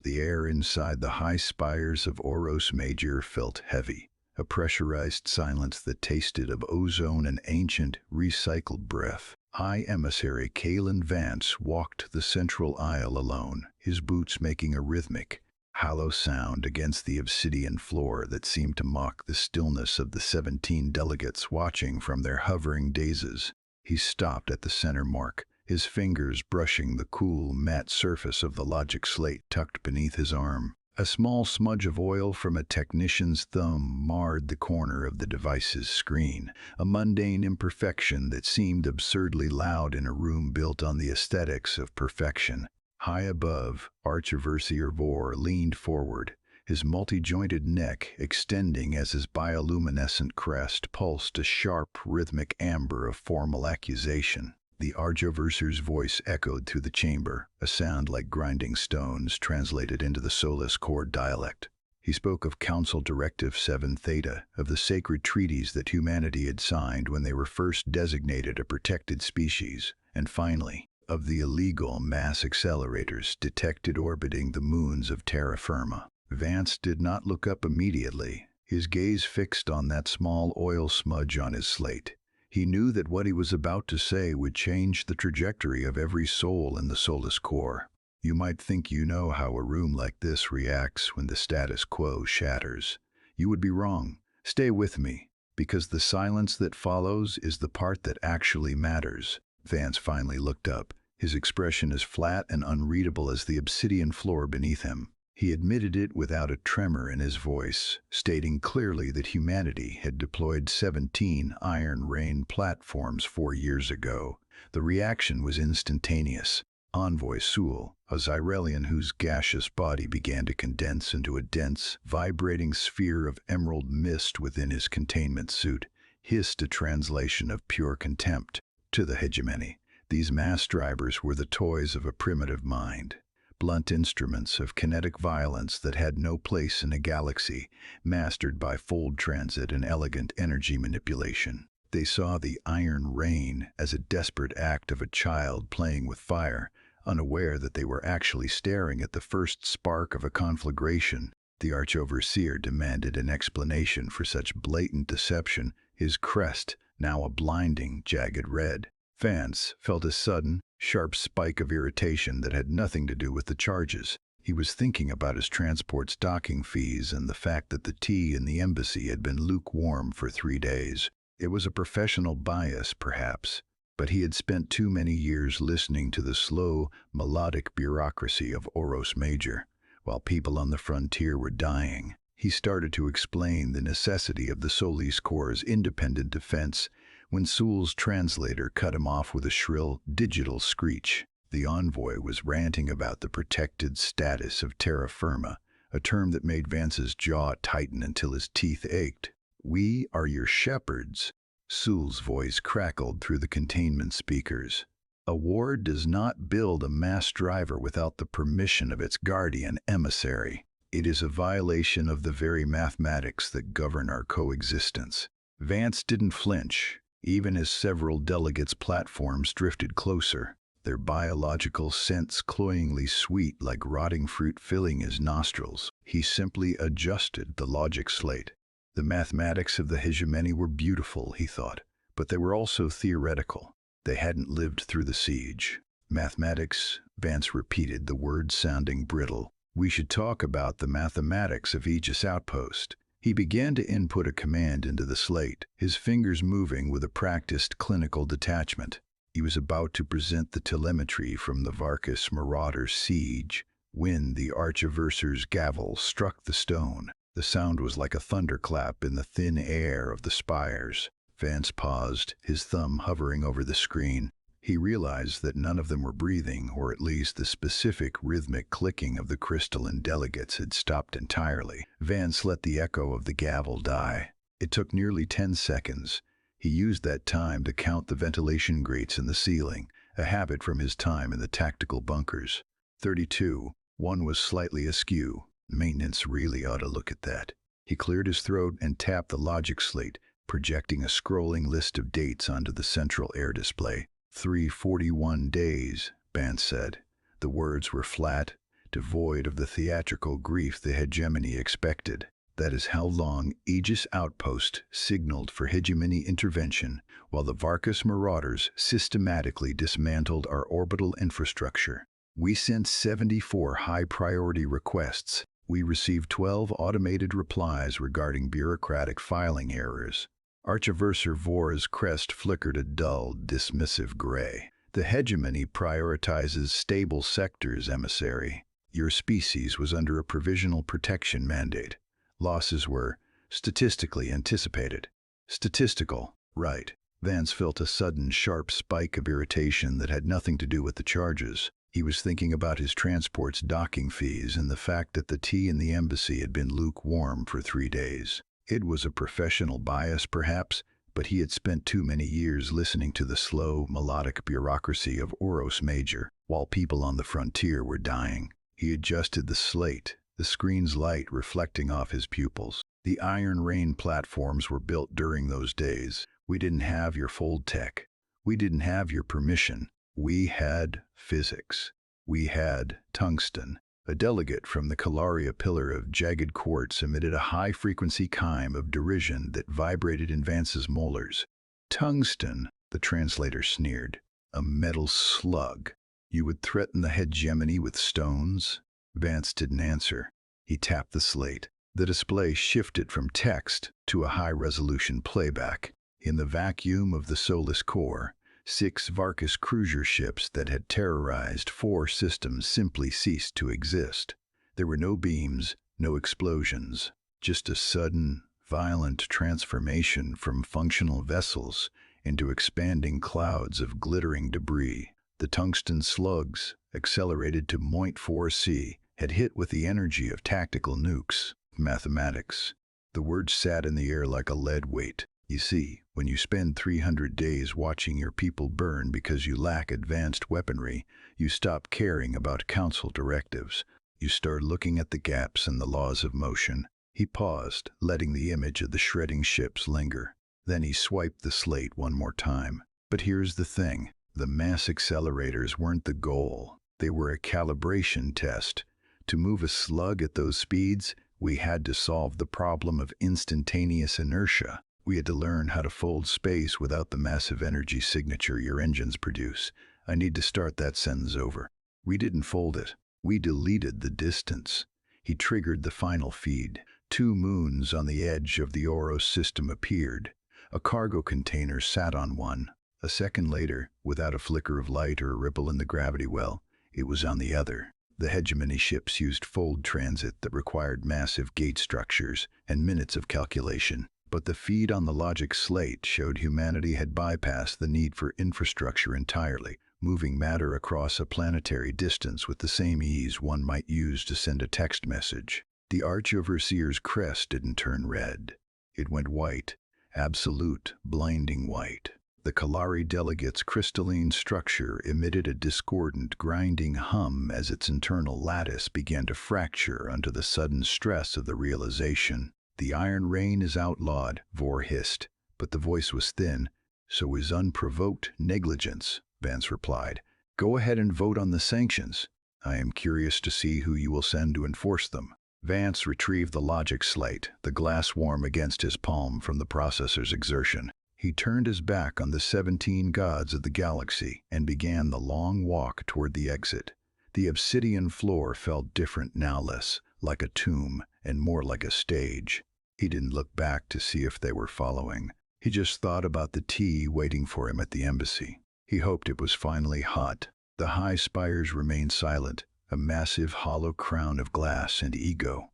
The air inside the high spires of Oros Major felt heavy, a pressurized silence that tasted of ozone and ancient, recycled breath. High Emissary Kalen Vance walked the central aisle alone, his boots making a rhythmic, hollow sound against the obsidian floor that seemed to mock the stillness of the 17 delegates watching from their hovering daises. He stopped at the center mark, his fingers brushing the cool, matte surface of the logic slate tucked beneath his arm. A small smudge of oil from a technician's thumb marred the corner of the device's screen, a mundane imperfection that seemed absurdly loud in a room built on the aesthetics of perfection. High above, Archiversier Vor leaned forward, his multi-jointed neck extending as his bioluminescent crest pulsed a sharp, rhythmic amber of formal accusation. The Archoverser's voice echoed through the chamber, a sound like grinding stones translated into the Solus Chord dialect. He spoke of Council Directive 7 Theta, of the sacred treaties that humanity had signed when they were first designated a protected species, and finally, of the illegal mass accelerators detected orbiting the moons of terra firma. Vance did not look up immediately, his gaze fixed on that small oil smudge on his slate. He knew that what he was about to say would change the trajectory of every soul in the Solus Core. You might think you know how a room like this reacts when the status quo shatters. You would be wrong. Stay with me, because the silence that follows is the part that actually matters. Vance finally looked up, his expression as flat and unreadable as the obsidian floor beneath him. He admitted it without a tremor in his voice, stating clearly that humanity had deployed 17 Iron Rain platforms 4 years ago. The reaction was instantaneous. Envoy Sewell, a Xyrelian whose gaseous body began to condense into a dense, vibrating sphere of emerald mist within his containment suit, hissed a translation of pure contempt. To the hegemony, these mass drivers were the toys of a primitive mind. Blunt instruments of kinetic violence that had no place in a galaxy, mastered by fold transit and elegant energy manipulation. They saw the Iron Rain as a desperate act of a child playing with fire, unaware that they were actually staring at the first spark of a conflagration. The Archoverseer demanded an explanation for such blatant deception, his crest now a blinding, jagged red. Vance felt a sudden, sharp spike of irritation that had nothing to do with the charges. He was thinking about his transport's docking fees and the fact that the tea in the embassy had been lukewarm for 3 days. It was a professional bias, perhaps, but he had spent too many years listening to the slow, melodic bureaucracy of Oros Major, while people on the frontier were dying. He started to explain the necessity of the Solis Corps' independent defense when Sewell's translator cut him off with a shrill, digital screech. The envoy was ranting about the protected status of terra firma, a term that made Vance's jaw tighten until his teeth ached. "We are your shepherds," Sewell's voice crackled through the containment speakers. "A war does not build a mass driver without the permission of its guardian emissary. It is a violation of the very mathematics that govern our coexistence." Vance didn't flinch, even as several delegates' platforms drifted closer, their biological scents cloyingly sweet like rotting fruit filling his nostrils. He simply adjusted the logic slate. The mathematics of the hegemony were beautiful, he thought, but they were also theoretical. They hadn't lived through the siege. Mathematics, Vance repeated, the word sounding brittle. "We should talk about the mathematics of Aegis Outpost." He began to input a command into the slate, his fingers moving with a practiced clinical detachment. He was about to present the telemetry from the Varkas Marauder siege when the Archiverser's gavel struck the stone. The sound was like a thunderclap in the thin air of the spires. Vance paused, his thumb hovering over the screen. He realized that none of them were breathing, or at least the specific rhythmic clicking of the crystalline delegates had stopped entirely. Vance let the echo of the gavel die. It took nearly 10 seconds. He used that time to count the ventilation grates in the ceiling, a habit from his time in the tactical bunkers. 32. One was slightly askew. Maintenance really ought to look at that. He cleared his throat and tapped the logic slate, projecting a scrolling list of dates onto the central air display. 341 days, Vance said. The words were flat, devoid of the theatrical grief the hegemony expected. That is how long Aegis Outpost signaled for hegemony intervention, while the Varkas marauders systematically dismantled our orbital infrastructure. We sent 74 high-priority requests. We received 12 automated replies regarding bureaucratic filing errors. Archiversor Vora's crest flickered a dull, dismissive gray. The hegemony prioritizes stable sectors, emissary. Your species was under a provisional protection mandate. Losses were statistically anticipated. Statistical, right. Vance felt a sudden, sharp spike of irritation that had nothing to do with the charges. He was thinking about his transport's docking fees and the fact that the tea in the embassy had been lukewarm for 3 days. It was a professional bias, perhaps, but he had spent too many years listening to the slow, melodic bureaucracy of Oros Major, while people on the frontier were dying. He adjusted the slate, the screen's light reflecting off his pupils. The Iron Rain platforms were built during those days. We didn't have your fold tech. We didn't have your permission. We had physics. We had tungsten. A delegate from the Kalaria pillar of jagged quartz emitted a high-frequency chime of derision that vibrated in Vance's molars. Tungsten, the translator sneered. A metal slug. You would threaten the hegemony with stones? Vance didn't answer. He tapped the slate. The display shifted from text to a high-resolution playback. In the vacuum of the soulless core, 6 Varkas cruiser ships that had terrorized 4 systems simply ceased to exist. There were no beams, no explosions, just a sudden, violent transformation from functional vessels into expanding clouds of glittering debris. The tungsten slugs, accelerated to 0.4c, had hit with the energy of tactical nukes. Mathematics. The word sat in the air like a lead weight. You see, when you spend 300 days watching your people burn because you lack advanced weaponry, you stop caring about council directives. You start looking at the gaps in the laws of motion. He paused, letting the image of the shredding ships linger. Then he swiped the slate one more time. But here's the thing. The mass accelerators weren't the goal. They were a calibration test. To move a slug at those speeds, we had to solve the problem of instantaneous inertia. We had to learn how to fold space without the massive energy signature your engines produce. I need to start that sentence over. We didn't fold it. We deleted the distance. He triggered the final feed. 2 moons on the edge of the Oros system appeared. A cargo container sat on one. A second later, without a flicker of light or a ripple in the gravity well, it was on the other. The hegemony ships used fold transit that required massive gate structures and minutes of calculation. But the feed on the logic slate showed humanity had bypassed the need for infrastructure entirely, moving matter across a planetary distance with the same ease one might use to send a text message. The Arch-Overseer's crest didn't turn red. It went white, absolute, blinding white. The Kalari delegate's crystalline structure emitted a discordant, grinding hum as its internal lattice began to fracture under the sudden stress of the realization. The Iron Rain is outlawed, Vor hissed, but the voice was thin. So is unprovoked negligence, Vance replied. Go ahead and vote on the sanctions. I am curious to see who you will send to enforce them. Vance retrieved the logic slate, the glass warm against his palm from the processor's exertion. He turned his back on the 17 gods of the galaxy and began the long walk toward the exit. The obsidian floor felt different now, less like a tomb and more like a stage. He didn't look back to see if they were following. He just thought about the tea waiting for him at the embassy. He hoped it was finally hot. The high spires remained silent, a massive hollow crown of glass and ego.